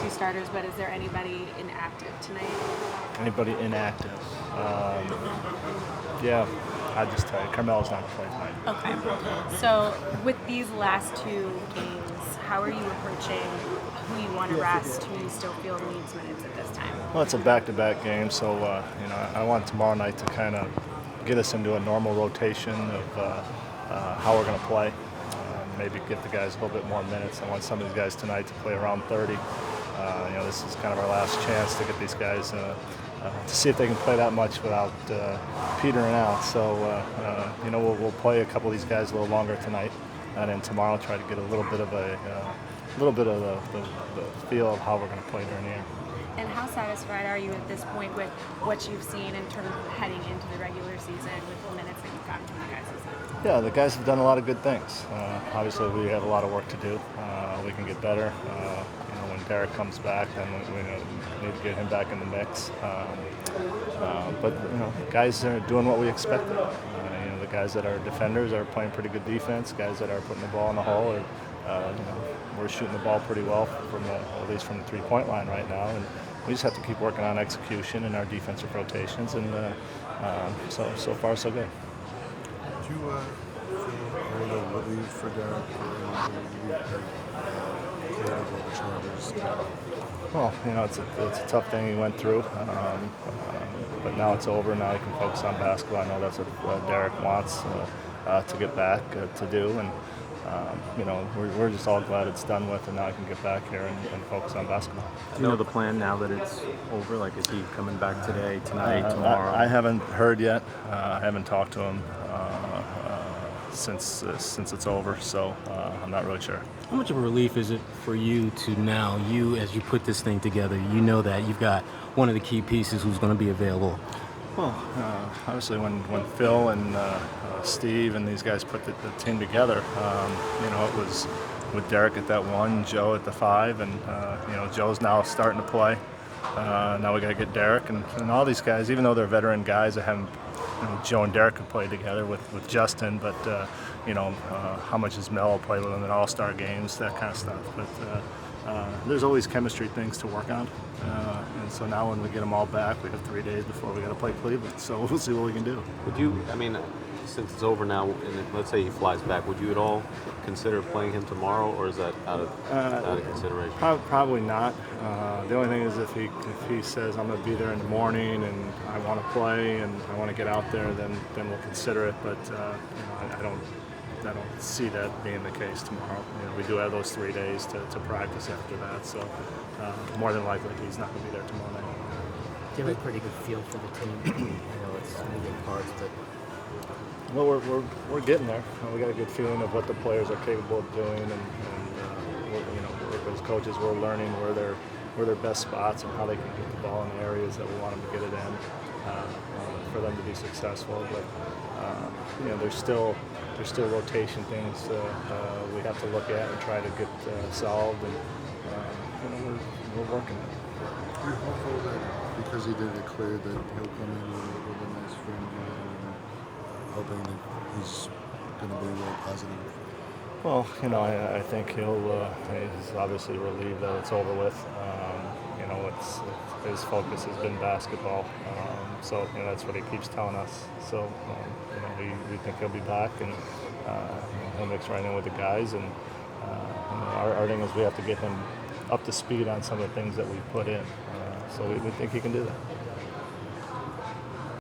two starters, but is there anybody inactive tonight? Anybody inactive? Yeah, I'd just tell you, Carmelo's not playing tonight. Okay. So with these last two games, how are you approaching who you want to rest, who you still feel needs minutes at this time? Well, it's a back-to-back game, so I want tomorrow night to kind of get us into a normal rotation of how we're going to play. Maybe get the guys a little bit more minutes. I want some of these guys tonight to play around 30. This is kind of our last chance to get these guys to see if they can play that much without petering out. So, we'll play a couple of these guys a little longer tonight, and then tomorrow try to get a little bit of the feel of how we're going to play during the year. And how satisfied are you at this point with what you've seen in terms of heading into the regular season with the minutes that you've gotten from the guys this season? Yeah, the guys have done a lot of good things. Obviously, we have a lot of work to do. We can get better. When Derrick comes back, then we need to get him back in the mix. But guys are doing what we expected. The guys that are defenders are playing pretty good defense. Guys that are putting the ball in the hole we're shooting the ball pretty well at least from the three-point line right now, and we just have to keep working on execution and our defensive rotations, and so far so good. Do you feel a little relief for Derrick? Well, it's a tough thing he went through, but now it's over. Now he can focus on basketball. I know that's what Derrick wants to get back to do, and we're just all glad it's done with, and now I can get back here and focus on basketball. Do you know the plan now that it's over? Like, is he coming back today, tonight, tomorrow? I haven't heard yet. I haven't talked to him since it's over, so I'm not really sure. How much of a relief is it for you to now, as you put this thing together, you know that you've got one of the key pieces who's going to be available? Well, obviously when Phil and Steve and these guys put the team together, it was with Derrick at that 1, Joe at the 5, and Joe's now starting to play. Now we got to get Derrick and all these guys, even though they're veteran guys that haven't. Joe and Derrick have played together with Justin, but how much has Melo played with them in all-star games, that kind of stuff. But there's always chemistry things to work on, and so now when we get them all back, we have 3 days before we got to play Cleveland. So we'll see what we can do. Would you? Since it's over now, and let's say he flies back, would you at all consider playing him tomorrow, or is that out of consideration? Probably not. The only thing is if he says I'm going to be there in the morning and I want to play and I want to get out there, then we'll consider it. But I don't see that being the case tomorrow. We do have those 3 days to practice after that, so more than likely he's not going to be there tomorrow night. Do you have a pretty good feel for the team? I know it's moving parts, but. Well, we're getting there. We got a good feeling of what the players are capable of doing, and as coaches, we're learning where their best spots and how they can get the ball in the areas that we want them to get it in for them to be successful. But there's still rotation things we have to look at and try to get solved, and we're working it. Are you hopeful that because he did it clear that he'll come in with a nice friend? Hoping that he's going to be real positive? Well, I think he's obviously relieved that it's over with. His focus has been basketball, so that's what he keeps telling us. So we think he'll be back, and he'll mix right in with the guys. And our thing is we have to get him up to speed on some of the things that we put in. So we think he can do that.